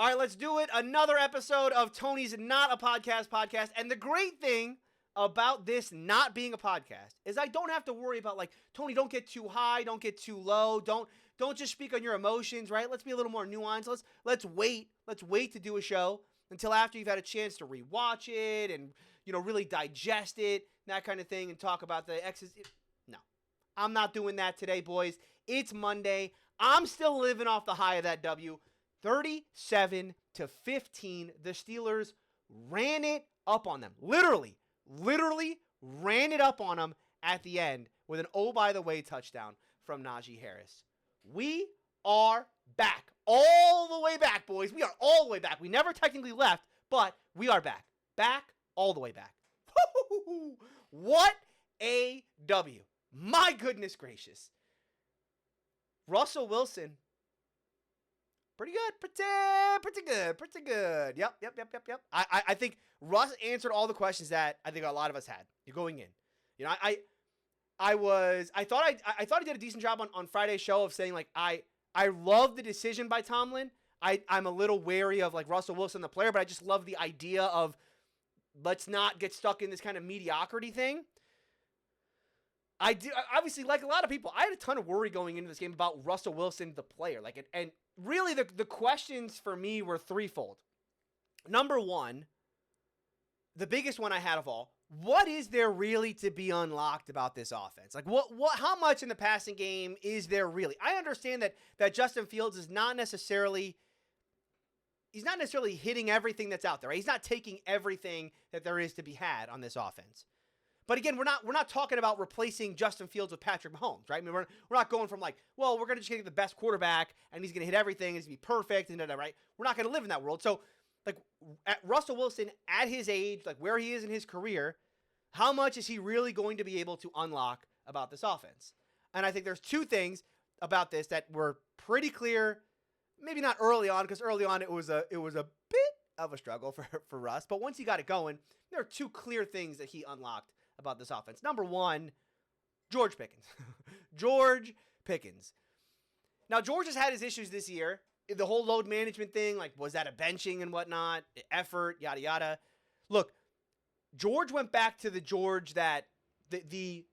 All right, let's do it. Another episode of Tony's Not a Podcast. And the great thing about this not being a podcast is I don't have to worry about, like, Tony, don't get too high, don't get too low, don't just speak on your emotions, right? Let's be a little more nuanced. Let's wait to do a show until after you've had a chance to rewatch it and, really digest it, that kind of thing, and talk about the X's. No, I'm not doing that today, boys. It's Monday. I'm still living off the high of that W. 37-15. The Steelers ran it up on them. Literally ran it up on them at the end with an oh-by-the-way touchdown from Najee Harris. We are back. All the way back, boys. We are all the way back. We never technically left, but we are back. Back, all the way back. Woo-hoo-hoo-hoo. What a W. My goodness gracious. Russell Wilson. Pretty good. Yep. I think Russ answered all the questions that I think a lot of us had. You're going in. I thought I did a decent job on Friday's show of saying, like, I love the decision by Tomlin. I'm a little wary of, like, Russell Wilson, the player, but I just love the idea of let's not get stuck in this kind of mediocrity thing. I do, obviously, like a lot of people, I had a ton of worry going into this game about Russell Wilson, the player. And really, the questions for me were threefold. Number one, the biggest one I had of all, what is there really to be unlocked about this offense? Like, how much in the passing game is there really? I understand that Justin Fields is not necessarily hitting everything that's out there, right? He's not taking everything that there is to be had on this offense. But again, we're not talking about replacing Justin Fields with Patrick Mahomes, right? I mean, we're not going from, like, well, we're going to just get the best quarterback and he's going to hit everything and he's going to be perfect and right? We're not going to live in that world. So, like, at Russell Wilson, at his age, like where he is in his career, how much is he really going to be able to unlock about this offense? And I think there's two things about this that were pretty clear. Maybe not early on, because early on it was a bit of a struggle for Russ. But once he got it going, there are two clear things that he unlocked about this offense. Number one, George Pickens. George Pickens. Now, George has had his issues this year. The whole load management thing, like, was that a benching and whatnot, effort, yada, yada. Look, George went back to the George that, the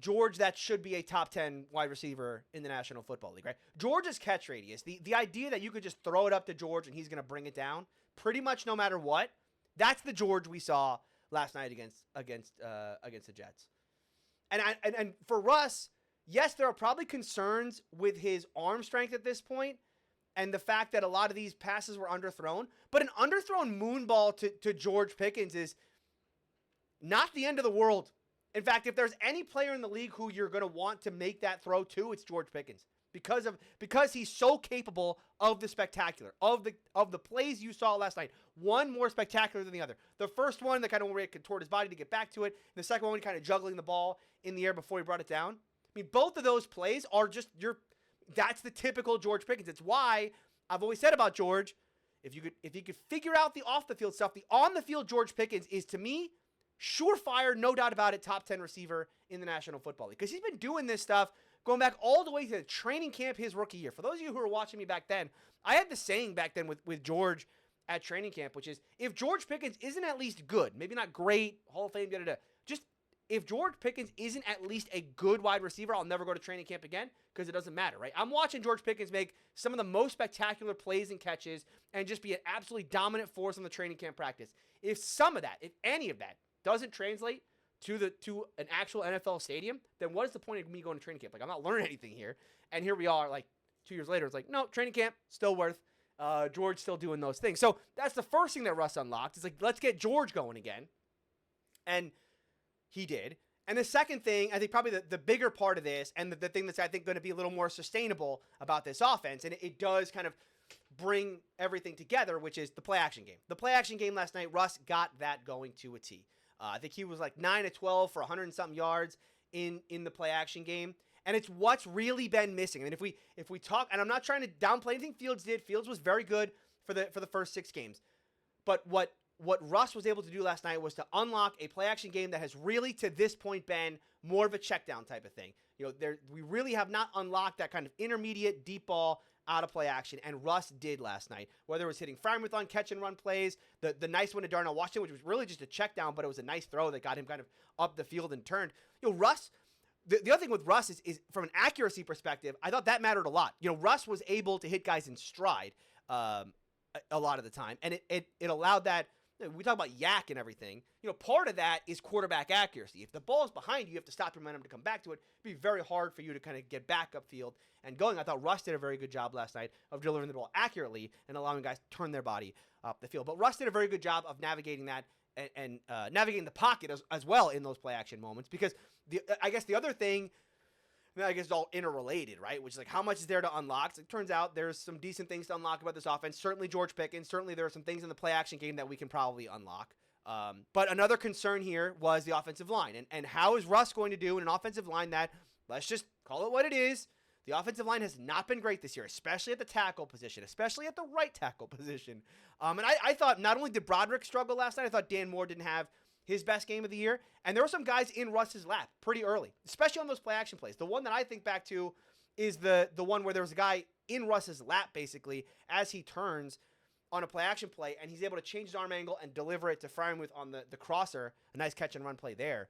George that should be a top 10 wide receiver in the National Football League, right? George's catch radius, the idea that you could just throw it up to George and he's going to bring it down pretty much no matter what, that's the George we saw last night against the Jets. And for Russ, yes, there are probably concerns with his arm strength at this point and the fact that a lot of these passes were underthrown, but an underthrown moonball to George Pickens is not the end of the world. In fact, if there's any player in the league who you're going to want to make that throw to, it's George Pickens. Because he's so capable of the spectacular, of the plays you saw last night. One more spectacular than the other. The first one, that kind of where he contorted his body to get back to it. And the second one, kind of juggling the ball in the air before he brought it down. I mean, both of those plays are just that's the typical George Pickens. It's why I've always said about George, if you could figure out the off the field stuff, the on the field George Pickens is, to me, surefire, no doubt about it, top 10 receiver in the National Football League. Because he's been doing this stuff going back all the way to the training camp his rookie year. For those of you who were watching me back then, I had the saying back then with George at training camp, which is, if George Pickens isn't at least good, maybe not great, Hall of Fame, just if George Pickens isn't at least a good wide receiver, I'll never go to training camp again, because it doesn't matter, right? I'm watching George Pickens make some of the most spectacular plays and catches and just be an absolutely dominant force on the training camp practice. If some of that, if any of that, doesn't translate to an actual NFL stadium, then what is the point of me going to training camp? Like, I'm not learning anything here. And here we are, like, 2 years later, it's like, no, training camp, still worth. George still doing those things. So that's the first thing that Russ unlocked. It's like, let's get George going again. And he did. And the second thing, I think probably the bigger part of this, and the thing that's, I think, going to be a little more sustainable about this offense, and it does kind of bring everything together, which is the play action game. The play action game last night, Russ got that going to a T. I think he was like 9 of 12 for 100 and something yards in the play action game. And it's what's really been missing. I mean, if we talk, and I'm not trying to downplay anything Fields did. Fields was very good for the first 6 games. But what Russ was able to do last night was to unlock a play action game that has really, to this point, been more of a check down type of thing. We really have not unlocked that kind of intermediate deep ball out of play action, and Russ did last night. Whether it was hitting Frymouth on catch and run plays, the nice one to Darnell Washington, which was really just a check down, but it was a nice throw that got him kind of up the field and turned. Russ, the other thing with Russ is from an accuracy perspective, I thought that mattered a lot. Russ was able to hit guys in stride a lot of the time, and it allowed that. We talk about yak and everything. Part of that is quarterback accuracy. If the ball is behind you, you have to stop your momentum to come back to it. It'd be very hard for you to kind of get back upfield and going. I thought Russ did a very good job last night of delivering the ball accurately and allowing guys to turn their body up the field. But Russ did a very good job of navigating that and navigating the pocket as well in those play action moments. Because I guess the other thing, I guess it's all interrelated, right? Which is like, how much is there to unlock? So it turns out there's some decent things to unlock about this offense. Certainly George Pickens. Certainly there are some things in the play action game that we can probably unlock. But another concern here was the offensive line. And how is Russ going to do in an offensive line that, let's just call it what it is, the offensive line has not been great this year, especially at the tackle position, especially at the right tackle position. And I thought not only did Broderick struggle last night, I thought Dan Moore didn't have his best game of the year. And there were some guys in Russ's lap pretty early, especially on those play action plays. The one that I think back to is the one where there was a guy in Russ's lap, basically, as he turns on a play action play, and he's able to change his arm angle and deliver it to Frymouth on the crosser. A nice catch and run play there.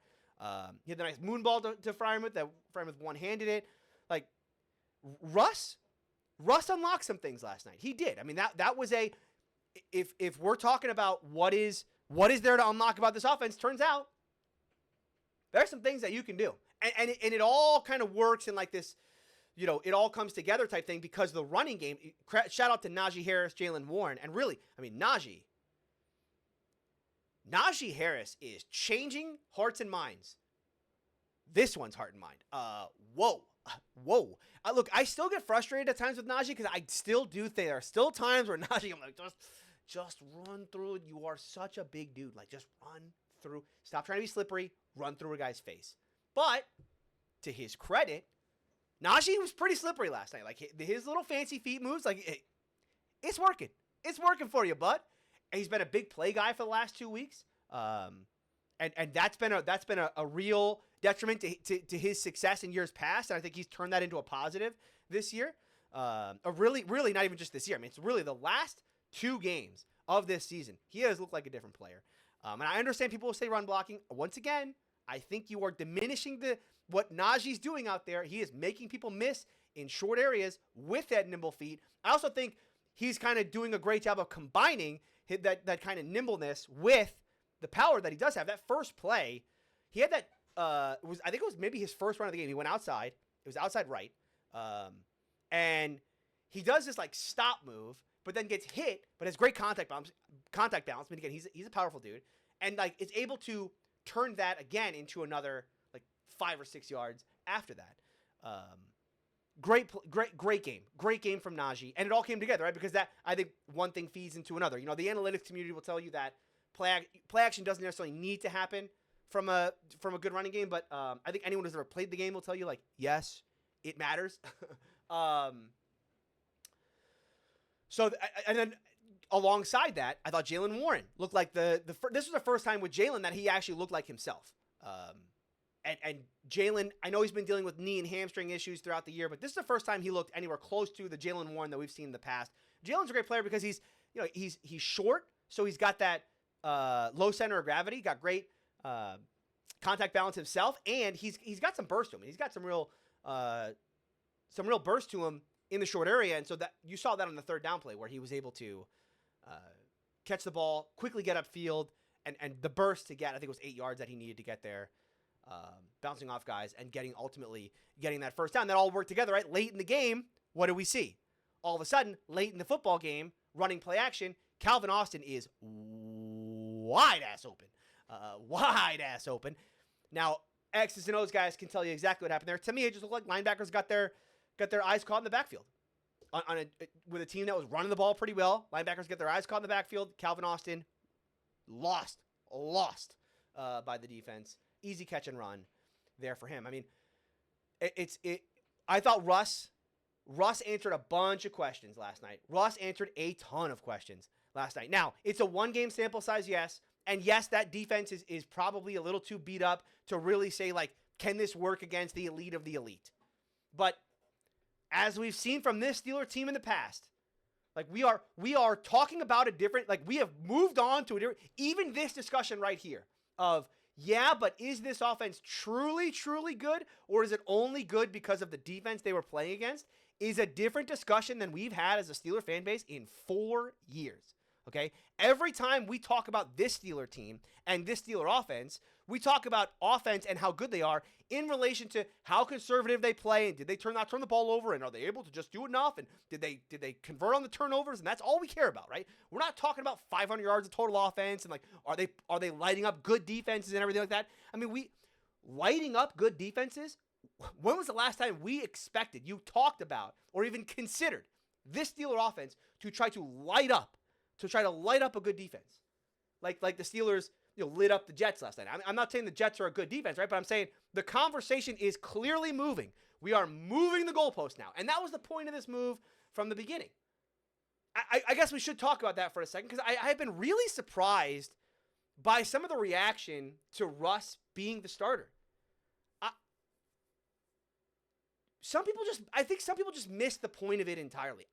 He had the nice moon ball to Frymouth, that Frymouth one-handed it. Like, Russ unlocked some things last night. He did. I mean, that was if we're talking about what is there to unlock about this offense, turns out there's some things that you can do. And it all kind of works in like this, it all comes together type thing because the running game, shout out to Najee Harris, Jaylen Warren, and really, I mean, Najee Harris is changing hearts and minds. This one's heart and mind. Whoa. Look, I still get frustrated at times with Najee because I still do think there are still times where Najee, I'm like, just run through it. You are such a big dude. Like, just run through. Stop trying to be slippery. Run through a guy's face. But to his credit, Najee was pretty slippery last night. Like, his little fancy feet moves, like, it's working. It's working for you, bud. And he's been a big play guy for the last 2 weeks. And that's been a real detriment to his success in years past. And I think he's turned that into a positive this year. Really not even just this year. I mean, it's really the last 2 games of this season. He has looked like a different player. And I understand people will say run blocking. Once again, I think you are diminishing what Najee's doing out there. He is making people miss in short areas with that nimble feet. I also think he's kind of doing a great job of combining that kind of nimbleness with the power that he does have. That first play, he had that, I think it was maybe his first run of the game. He went outside. It was outside right. And he does this like stop move, but then gets hit, but has great contact balance. I mean, again, he's a powerful dude. And like is able to turn that again into another like 5 or 6 yards after that. Great game from Najee, and it all came together, right? Because that, I think, one thing feeds into another. The analytics community will tell you that play action doesn't necessarily need to happen from a good running game, but I think anyone who's ever played the game will tell you, like, yes, it matters. And then alongside that, I thought Jaylen Warren looked like this was the first time with Jaylen that he actually looked like himself. And Jaylen, I know he's been dealing with knee and hamstring issues throughout the year, but this is the first time he looked anywhere close to the Jaylen Warren that we've seen in the past. Jaylen's a great player because he's short, so he's got that low center of gravity, got great contact balance himself, and he's got some burst to him. He's got some real burst to him in the short area, and so that you saw that on the third down play where he was able to catch the ball, quickly get upfield, and the burst to get, I think it was 8 yards that he needed to get there. Bouncing off guys and ultimately getting that first down. That all worked together, right? Late in the game, what do we see? All of a sudden, late in the football game, running play action, Calvin Austin is wide ass open. Now, X's and O's guys can tell you exactly what happened there. To me, it just looked like linebackers got their eyes caught in the backfield. With a team that was running the ball pretty well, linebackers get their eyes caught in the backfield. Calvin Austin lost by the defense. Easy catch and run there for him. I mean, I thought Russ answered a bunch of questions last night. Russ answered a ton of questions last night. Now, it's a 1-game sample size, yes. And yes, that defense is probably a little too beat up to really say, like, can this work against the elite of the elite? But as we've seen from this Steeler team in the past, like we are talking about a different, like we have moved on to a different, even this discussion right here of, yeah, but is this offense truly, truly good, or is it only good because of the defense they were playing against, is a different discussion than we've had as a Steeler fan base in 4 years. Okay? Every time we talk about this Steeler team and this Steeler offense, we talk about offense and how good they are in relation to how conservative they play, and did they not turn the ball over, and are they able to just do enough, and did they convert on the turnovers, and that's all we care about, right? We're not talking about 500 yards of total offense and like are they lighting up good defenses and everything like that. I mean, we lighting up good defenses. When was the last time we expected, you talked about, or even considered this Steeler offense to try to light up a good defense, like the Steelers, lit up the Jets last night? I'm not saying the Jets are a good defense, right? But I'm saying the conversation is clearly moving. We are moving the goalpost now, and that was the point of this move from the beginning. I guess we should talk about that for a second, because I have been really surprised by some of the reaction to Russ being the starter. I think some people just missed the point of it entirely.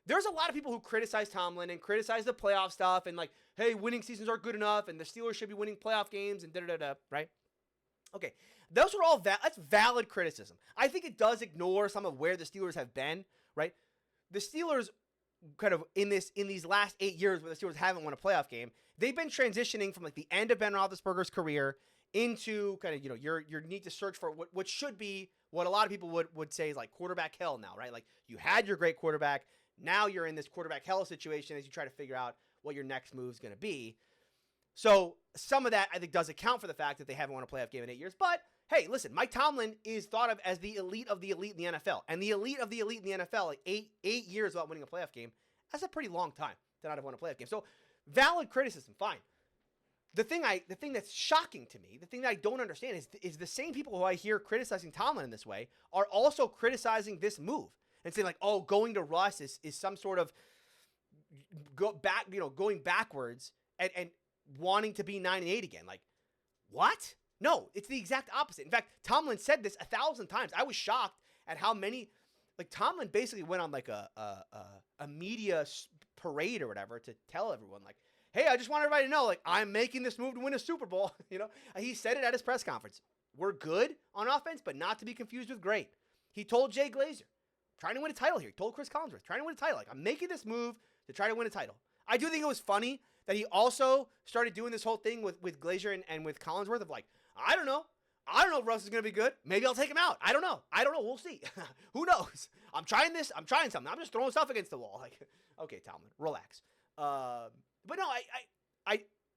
There's a lot of people who criticize Tomlin and criticize the playoff stuff and like, hey, winning seasons aren't good enough and the Steelers should be winning playoff games and da-da-da-da, right? Okay, those are all that's valid criticism. I think it does ignore some of where the Steelers have been, right? The Steelers kind of in these last 8 years where the Steelers haven't won a playoff game, they've been transitioning from like the end of Ben Roethlisberger's career into kind of, your need to search for what should be what a lot of people would say is like quarterback hell now, right? Like you had your great quarterback. Now you're in this quarterback hell situation as you try to figure out what your next move is going to be. So some of that, I think, does account for the fact that they haven't won a playoff game in 8 years. But, hey, listen, Mike Tomlin is thought of as the elite of the elite in the NFL. And the elite of the elite in the NFL, like eight years without winning a playoff game, that's a pretty long time to not have won a playoff game. So valid criticism, fine. The thing that's shocking to me, the thing that I don't understand is the same people who I hear criticizing Tomlin in this way are also criticizing this move. And saying like, oh, going to Russ is some sort of going backwards and wanting to be 9-8 again. Like, what? No, it's the exact opposite. In fact, Tomlin said this 1,000 times. I was shocked at how many. Like Tomlin basically went on like a media parade or whatever to tell everyone like, hey, I just want everybody to know, like, I'm making this move to win a Super Bowl. He said it at his press conference. We're good on offense, but not to be confused with great. He told Jay Glazer, trying to win a title here. He told Chris Collinsworth, trying to win a title. Like, I'm making this move to try to win a title. I do think it was funny that he also started doing this whole thing with Glazer and with Collinsworth of like, I don't know if Russ is going to be good. Maybe I'll take him out. I don't know. We'll see. Who knows? I'm trying this. I'm trying something. I'm just throwing stuff against the wall. Like, okay, Tomlin, relax. But no,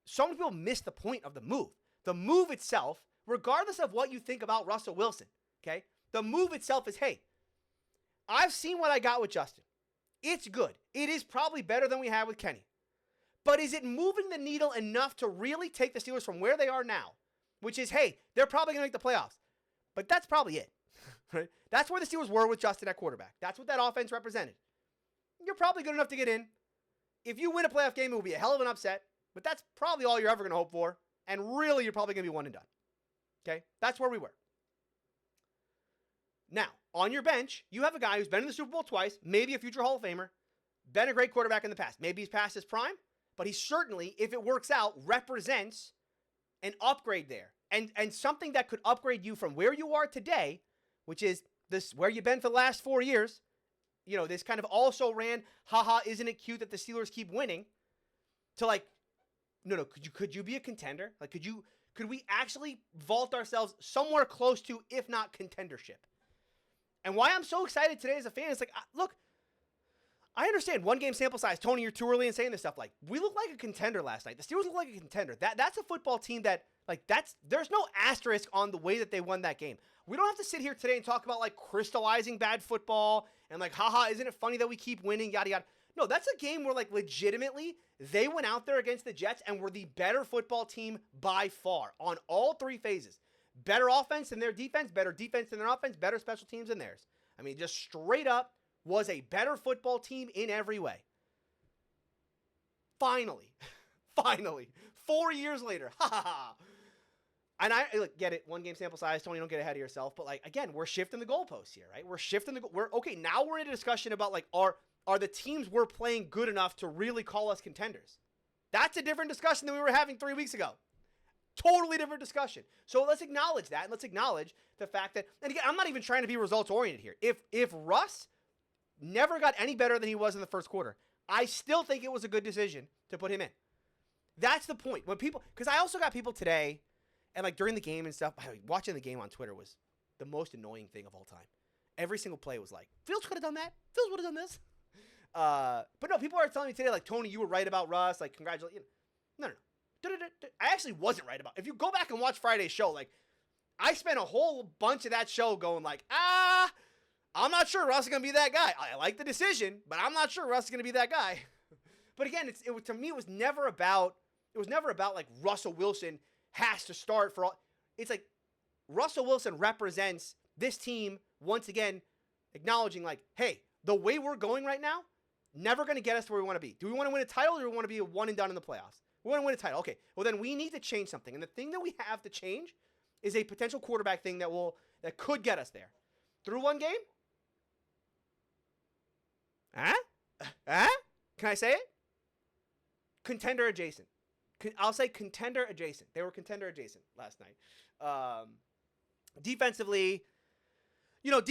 so many people miss the point of the move. The move itself, regardless of what you think about Russell Wilson, okay? The move itself is, hey, I've seen what I got with Justin. It's good. It is probably better than we had with Kenny. But is it moving the needle enough to really take the Steelers from where they are now, which is, hey, they're probably going to make the playoffs. But that's probably it. Right? That's where the Steelers were with Justin at quarterback. That's what that offense represented. You're probably good enough to get in. If you win a playoff game, it will be a hell of an upset. But that's probably all you're ever going to hope for. And really, you're probably going to be one and done. Okay? That's where we were. Now, on your bench, you have a guy who's been in the Super Bowl twice, maybe a future Hall of Famer, been a great quarterback in the past. Maybe he's past his prime, but he certainly, if it works out, represents an upgrade there. And something that could upgrade you from where you are today, which is this where you've been for the last 4 years. This kind of also ran, haha, isn't it cute that the Steelers keep winning? To like, no, could you be a contender? Like, could we actually vault ourselves somewhere close to, if not contendership? And why I'm so excited today as a fan is like, look, I understand 1 game sample size. Tony, you're too early in saying this stuff. Like, we look like a contender last night. The Steelers look like a contender. That's a football team that, like, there's no asterisk on the way that they won that game. We don't have to sit here today and talk about, like, crystallizing bad football and, like, haha, isn't it funny that we keep winning, yada, yada. No, that's a game where, like, legitimately, they went out there against the Jets and were the better football team by far on all 3 phases. Better offense than their defense, better defense than their offense, better special teams than theirs. I mean, just straight up was a better football team in every way. Finally, 4 years later, And I look, get it, 1 game sample size, Tony, don't get ahead of yourself. But like, again, we're shifting the goalposts here, right? We're shifting now we're in a discussion about like, are the teams we're playing good enough to really call us contenders? That's a different discussion than we were having 3 weeks ago. Totally different discussion. So let's acknowledge that, and let's acknowledge the fact that, and again, I'm not even trying to be results oriented here. If Russ never got any better than he was in the first quarter, I still think it was a good decision to put him in. That's the point. When people, because I also got people today, and like during the game and stuff, watching the game on Twitter was the most annoying thing of all time. Every single play was like, Fields could have done that. Fields would have done this. But no, people are telling me today, like, Tony, you were right about Russ. Like, congratulations. No. I actually wasn't right about it. If you go back and watch Friday's show, like, I spent a whole bunch of that show going like, I'm not sure Russ is going to be that guy. I like the decision, but I'm not sure Russ is going to be that guy. But again, to me, it was never about like Russell Wilson has to start for all. It's like Russell Wilson represents this team once again, acknowledging like, hey, the way we're going right now, never going to get us to where we want to be. Do we want to win a title, or do we want to be a one and done in the playoffs? We want to win a title. Okay, well then we need to change something. And the thing that we have to change is a potential quarterback thing that could get us there. Through 1 game? Can I say it? Contender adjacent. I'll say contender adjacent. They were contender adjacent last night. Defensively, I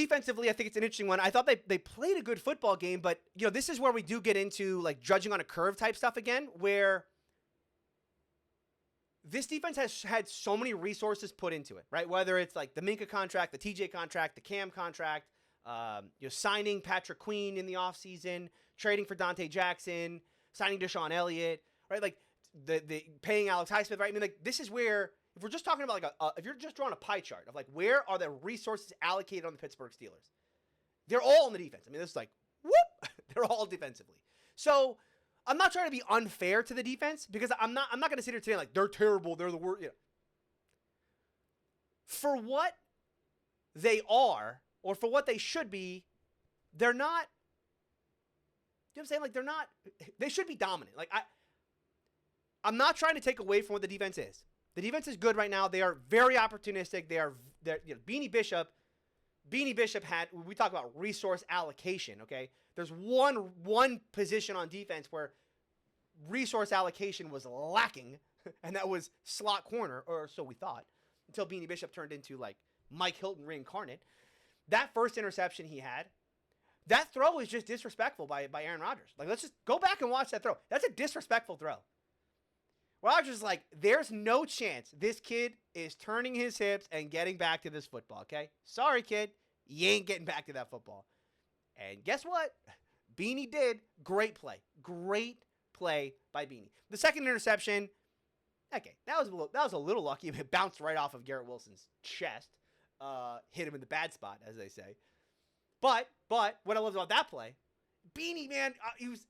think it's an interesting one. I thought they played a good football game, but this is where we do get into like judging on a curve type stuff again, where this defense has had so many resources put into it, right? Whether it's like the Minka contract, the TJ contract, the Cam contract, signing Patrick Queen in the offseason, trading for Dante Jackson, signing Deshaun Elliott, right? Like the paying Alex Highsmith, right? I mean, like this is where, if we're just talking about like if you're just drawing a pie chart of like where are the resources allocated on the Pittsburgh Steelers, they're all on the defense. I mean, this is like whoop, they're all defensively. So I'm not trying to be unfair to the defense because I'm not going to sit here today like they're terrible, they're the worst. For what they are or for what they should be, they're not. You know what I'm saying? Like they should be dominant. Like I'm not trying to take away from what the defense is. The defense is good right now. They are very opportunistic. They're Beanie Bishop had, we talk about resource allocation, okay? There's one position on defense where resource allocation was lacking, and that was slot corner, or so we thought, until Beanie Bishop turned into like Mike Hilton reincarnate. That first interception he had, that throw was just disrespectful by Aaron Rodgers. Like, let's just go back and watch that throw. That's a disrespectful throw. Rodgers is like, there's no chance this kid is turning his hips and getting back to this football, okay? Sorry, kid. You ain't getting back to that football. And guess what? Beanie did. Great play. Great play by Beanie. The second interception, okay, that was a little lucky. It bounced right off of Garrett Wilson's chest. Hit him in the bad spot, as they say. But what I loved about that play, Beanie, man,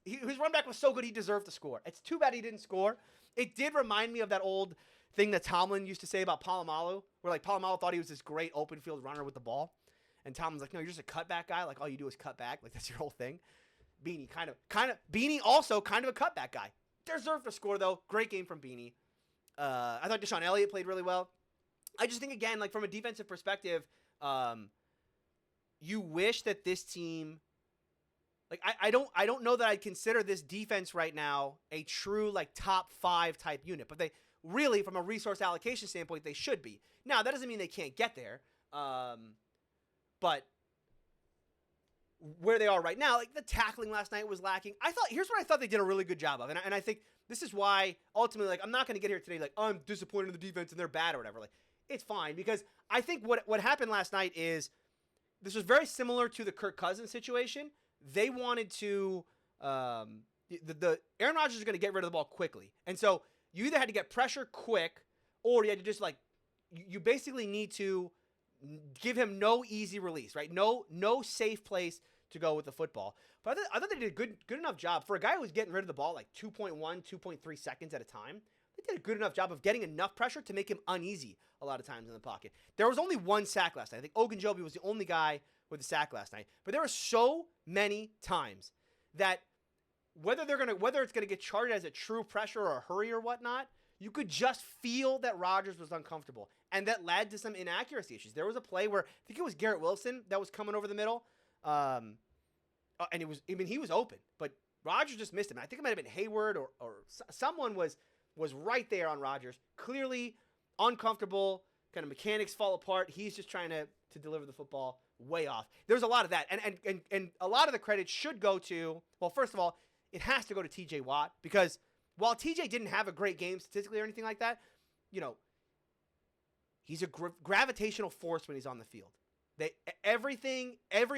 his run back was so good he deserved to score. It's too bad he didn't score. It did remind me of that old thing that Tomlin used to say about Polamalu, where like Polamalu thought he was this great open field runner with the ball. And Tomlin's like, no, you're just a cutback guy. Like all you do is cut back. Like that's your whole thing. Beanie Beanie also kind of a cutback guy. Deserved to score though. Great game from Beanie. I thought Deshaun Elliott played really well. I just think again, like from a defensive perspective, you wish that this team, like I don't know that I'd consider this defense right now a true like top 5 type unit, but they really from a resource allocation standpoint they should be. Now that doesn't mean they can't get there, but where they are right now, like the tackling last night was lacking. Here's what I thought they did a really good job of, and I think this is why ultimately like I'm not going to get here today like I'm disappointed in the defense and they're bad or whatever. Like it's fine because I think what happened last night is this was very similar to the Kirk Cousins situation. They wanted to the Aaron Rodgers is going to get rid of the ball quickly. And so you either had to get pressure quick or you had to just like you basically need to give him no easy release, right? No safe place to go with the football. But I thought they did a good enough job for a guy who was getting rid of the ball like 2.1, 2.3 seconds at a time. They did a good enough job of getting enough pressure to make him uneasy a lot of times in the pocket. There was only one sack last night. I think Ogunjobi was the only guy with a sack last night. But there were so many times that whether it's gonna get charted as a true pressure or a hurry or whatnot, you could just feel that Rodgers was uncomfortable, and that led to some inaccuracy issues. There was a play where I think it was Garrett Wilson that was coming over the middle, and he was open, but Rodgers just missed him. I think it might have been Hayward or someone was right there on Rodgers, clearly uncomfortable. Kind of mechanics fall apart. He's just trying to deliver the football way off. There's a lot of that, and a lot of the credit should go to, well, first of all, it has to go to T.J. Watt, because while T.J. didn't have a great game statistically or anything like that, he's a gravitational force when he's on the field. Every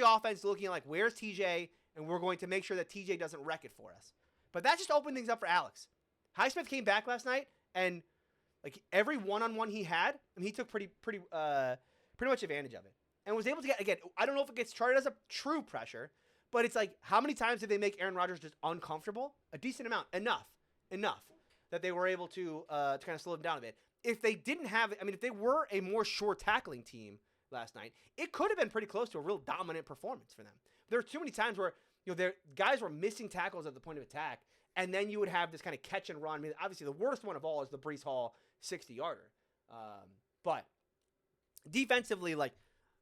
offense looking like, where's T.J., and we're going to make sure that T.J. doesn't wreck it for us. But that just opened things up for Alex. Highsmith came back last night, and like every one-on-one he had, he took pretty much advantage of it, and was able to get, again, I don't know if it gets charted as a true pressure, but it's like, how many times did they make Aaron Rodgers just uncomfortable? A decent amount. Enough that they were able to kind of slow him down a bit. If they didn't have, if they were a more sure tackling team last night, it could have been pretty close to a real dominant performance for them. There were too many times where their guys were missing tackles at the point of attack, and then you would have this kind of catch and run. Obviously the worst one of all is the Breece Hall 60-yarder. But defensively,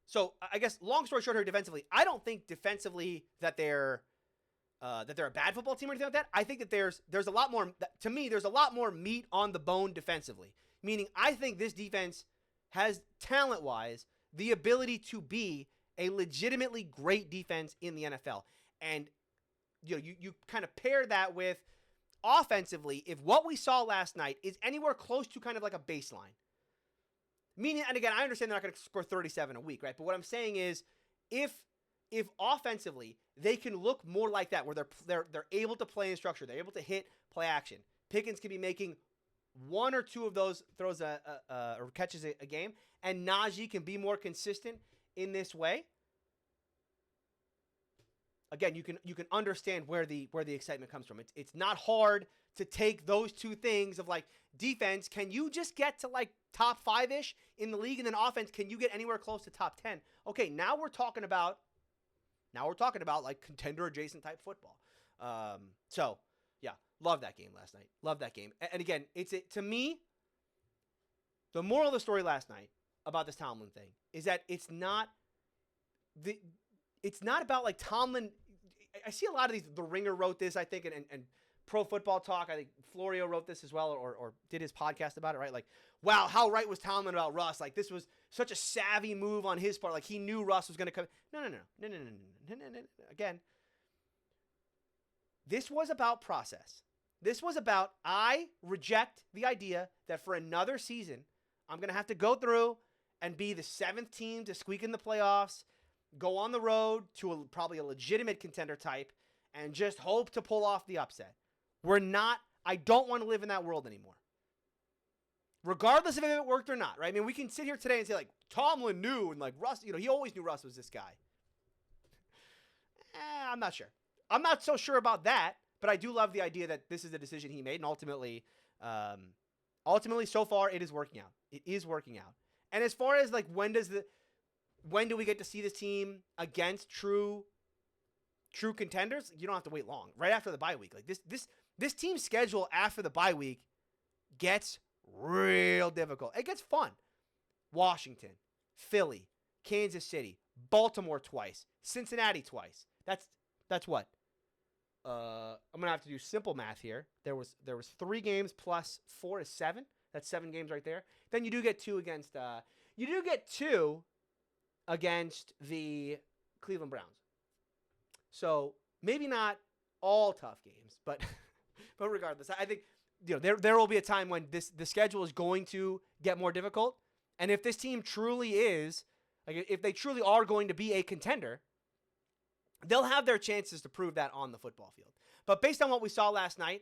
so I guess long story short here, defensively, I don't think defensively that they're a bad football team or anything like that. I think that there's a lot more, to me, there's a lot more meat on the bone defensively. Meaning, I think this defense has, talent-wise, the ability to be a legitimately great defense in the NFL. And you kind of pair that with offensively, if what we saw last night is anywhere close to kind of like a baseline. Meaning, and again, I understand they're not going to score 37 a week, right? But what I'm saying is, if offensively they can look more like that, where they're able to play in structure, they're able to hit play action. Pickens can be making one or two of those throws or catches a game, and Najee can be more consistent in this way. Again, you can understand where the excitement comes from. It's not hard to take those two things of like defense. Can you just get to like top 5-ish in the league, and then offense, can you get anywhere close to top 10? Okay, now we're talking about like contender adjacent type football. So yeah, love that game last night. Love that game. And again, to me, the moral of the story last night about this Tomlin thing is that it's not about like Tomlin. I see a lot of these. The Ringer wrote this, I think, and Pro Football Talk, I think Florio wrote this as well, or did his podcast about it, right? Like, wow, how right was Tomlin about Russ? Like, this was such a savvy move on his part. Like, he knew Russ was going to come. No. Again, this was about process. This was about, I reject the idea that for another season, I'm going to have to go through and be the 7th team to squeak in the playoffs, go on the road to probably a legitimate contender type, and just hope to pull off the upset. I don't want to live in that world anymore. Regardless of if it worked or not, right? We can sit here today and say, like, Tomlin knew, and like Russ, he always knew Russ was this guy. I'm not sure. I'm not so sure about that, but I do love the idea that this is the decision he made, and ultimately, so far, it is working out. It is working out. And as far as like when do we get to see this team against true contenders? You don't have to wait long. Right after the bye week, like this team's schedule after the bye week gets real difficult. It gets fun. Washington, Philly, Kansas City, Baltimore twice, Cincinnati twice. That's what. I'm gonna have to do simple math here. There was 3 games plus 4 is 7. That's 7 games right there. Then you do get 2 against. You do get 2 against the Cleveland Browns. So maybe not all tough games, but regardless, I think there will be a time when the schedule is going to get more difficult, and if this team truly is, like, if they truly are going to be a contender, they'll have their chances to prove that on the football field. But based on what we saw last night,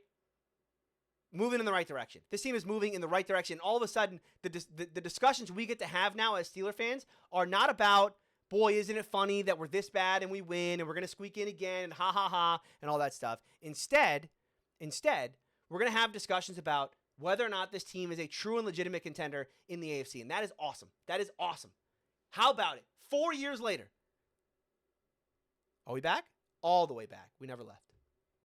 moving in the right direction. This team is moving in the right direction. All of a sudden, the discussions we get to have now as Steeler fans are not about, boy, isn't it funny that we're this bad and we win and we're going to squeak in again and ha ha ha and all that stuff. Instead, we're going to have discussions about whether or not this team is a true and legitimate contender in the AFC. And that is awesome. That is awesome. How about it? 4 years later. Are we back? All the way back. We never left.